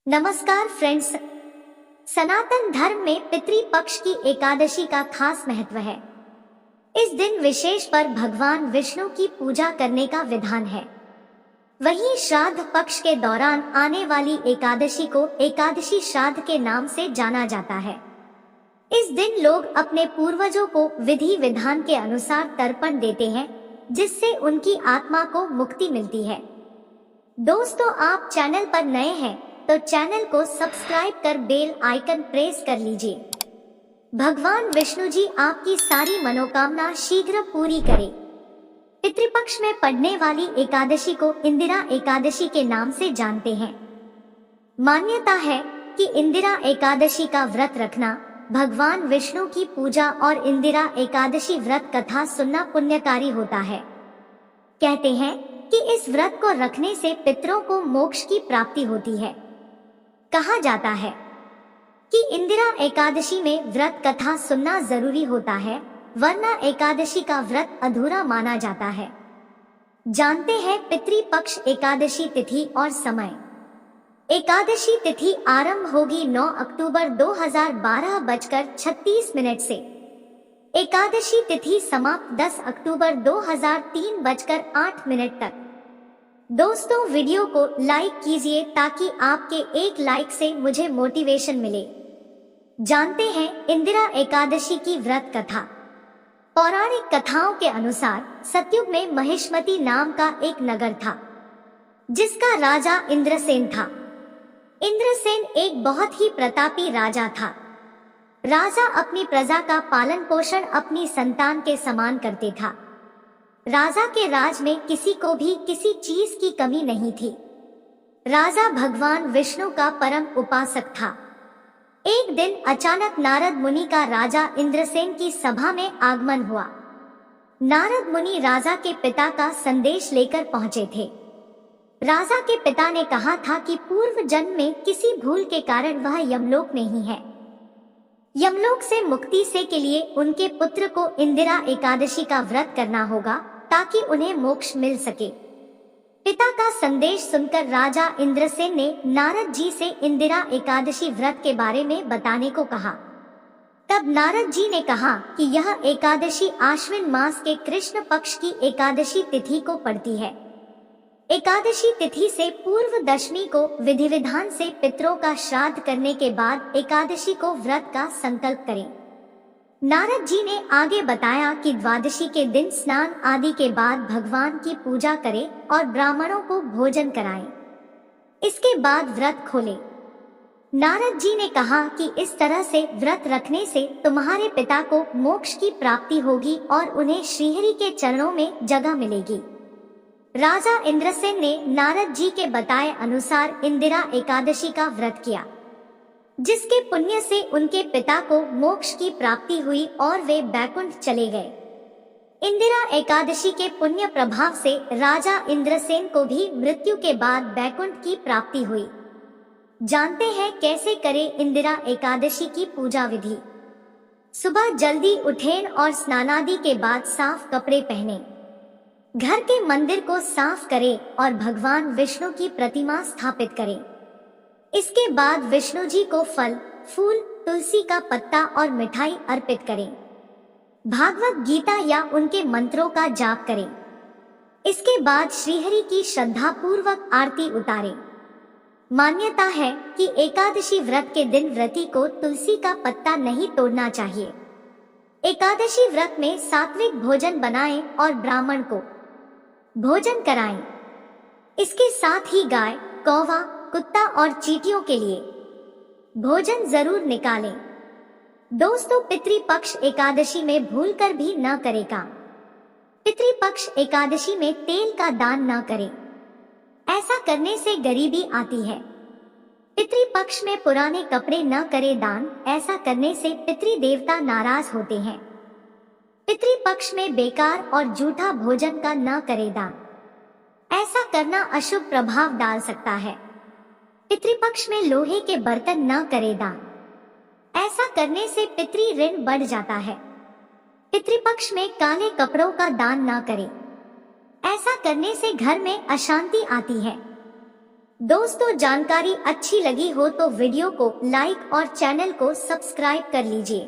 नमस्कार फ्रेंड्स। सनातन धर्म में पितृपक्ष की एकादशी का खास महत्व है। इस दिन विशेष पर भगवान विष्णु की पूजा करने का विधान है। वहीं श्राद्ध पक्ष के दौरान आने वाली एकादशी को एकादशी श्राद्ध के नाम से जाना जाता है। इस दिन लोग अपने पूर्वजों को विधि विधान के अनुसार तर्पण देते हैं, जिससे उनकी आत्मा को मुक्ति मिलती है। दोस्तों, आप चैनल पर नए हैं तो चैनल को सब्सक्राइब कर बेल आइकन प्रेस कर लीजिए। भगवान विष्णु जी आपकी सारी मनोकामना शीघ्र पूरी करें। पितृपक्ष में पड़ने वाली एकादशी को इंदिरा एकादशी के नाम से जानते हैं। मान्यता है कि इंदिरा एकादशी का व्रत रखना, भगवान विष्णु की पूजा और इंदिरा एकादशी व्रत कथा सुनना पुण्यकारी होता है। कहते हैं कि इस व्रत को रखने से पितरों को मोक्ष की प्राप्ति होती है। कहा जाता है कि इंदिरा एकादशी में व्रत कथा सुनना जरूरी होता है, वरना एकादशी का व्रत अधूरा माना जाता है। जानते हैं पितृपक्ष एकादशी तिथि और समय। एकादशी तिथि आरंभ होगी 9 अक्टूबर 2012 बजकर 36 मिनट से। एकादशी तिथि समाप्त 10 अक्टूबर 2003 बजकर 8 मिनट तक। दोस्तों, वीडियो को लाइक कीजिए ताकि आपके एक लाइक से मुझे मोटिवेशन मिले। जानते हैं इंदिरा एकादशी की व्रत कथा। पौराणिक कथाओं के अनुसार सतयुग में महिष्मती नाम का एक नगर था, जिसका राजा इंद्रसेन था। इंद्रसेन एक बहुत ही प्रतापी राजा था। राजा अपनी प्रजा का पालन पोषण अपनी संतान के समान करते था। राजा के राज में किसी को भी किसी चीज की कमी नहीं थी। राजा भगवान विष्णु का परम उपासक था। एक दिन अचानक नारद मुनि का राजा इंद्रसेन की सभा में आगमन हुआ। नारद मुनि राजा के पिता का संदेश लेकर पहुंचे थे। राजा के पिता ने कहा था कि पूर्व जन्म में किसी भूल के कारण वह यमलोक में ही है। यमलोक से मुक्ति से के लिए उनके पुत्र को इंदिरा एकादशी का व्रत करना होगा, ताकि उन्हें मोक्ष मिल सके। पिता का संदेश सुनकर राजा इंद्रसेन ने नारद जी से इंदिरा एकादशी व्रत के बारे में बताने को कहा। तब नारद जी ने कहा कि यह एकादशी आश्विन मास के कृष्ण पक्ष की एकादशी तिथि को पड़ती है। एकादशी तिथि से पूर्व दशमी को विधि विधान से पितरों का श्राद्ध करने के बाद एकादशी को व्रत का संकल्प करें। नारद जी ने आगे बताया कि द्वादशी के दिन स्नान आदि के बाद भगवान की पूजा करें और ब्राह्मणों को भोजन कराएं। इसके बाद व्रत खोलें। नारद जी ने कहा कि इस तरह से व्रत रखने से तुम्हारे पिता को मोक्ष की प्राप्ति होगी और उन्हें श्रीहरि के चरणों में जगह मिलेगी। राजा इंद्रसेन ने नारद जी के बताए अनुसार इंदिरा एकादशी का व्रत किया, जिसके पुण्य से उनके पिता को मोक्ष की प्राप्ति हुई और वे बैकुंठ चले गए। इंदिरा एकादशी के पुण्य प्रभाव से राजा इंद्रसेन को भी मृत्यु के बाद बैकुंठ की प्राप्ति हुई। जानते हैं कैसे करें इंदिरा एकादशी की पूजा विधि। सुबह जल्दी उठें और स्नानादि के बाद साफ कपड़े पहनें। घर के मंदिर को साफ करें और भगवान विष्णु की प्रतिमा स्थापित करें। इसके बाद विष्णु जी को फल, फूल, तुलसी का पत्ता और मिठाई अर्पित करें। भागवत गीता या उनके मंत्रों का जाप करें। इसके बाद श्रीहरि की श्रद्धा पूर्वक आरती उतारें। मान्यता है कि एकादशी व्रत के दिन व्रती को तुलसी का पत्ता नहीं तोड़ना चाहिए। एकादशी व्रत में सात्विक भोजन बनाएं और ब्राह्मण को भोजन कराएं। इसके साथ ही गाय, कौवा, कुत्ता और चींटियों के लिए भोजन जरूर निकालें। दोस्तों, पितृपक्ष एकादशी में भूलकर भी न करें काम। पितृपक्ष एकादशी में तेल का दान न करें। ऐसा करने से गरीबी आती है। पितृपक्ष में पुराने कपड़े न करें दान। ऐसा करने से पितृदेवता नाराज होते हैं। पितृपक्ष में बेकार और झूठा भोजन का न करें दान। ऐसा करना अशुभ प्रभाव डाल सकता है। पितृपक्ष में लोहे के बर्तन न करें दान। ऐसा करने से पितृ ऋण बढ़ जाता है। पितृपक्ष में काले कपड़ों का दान न करें। ऐसा करने से घर में अशांति आती है। दोस्तों, जानकारी अच्छी लगी हो तो वीडियो को लाइक और चैनल को सब्सक्राइब कर लीजिए।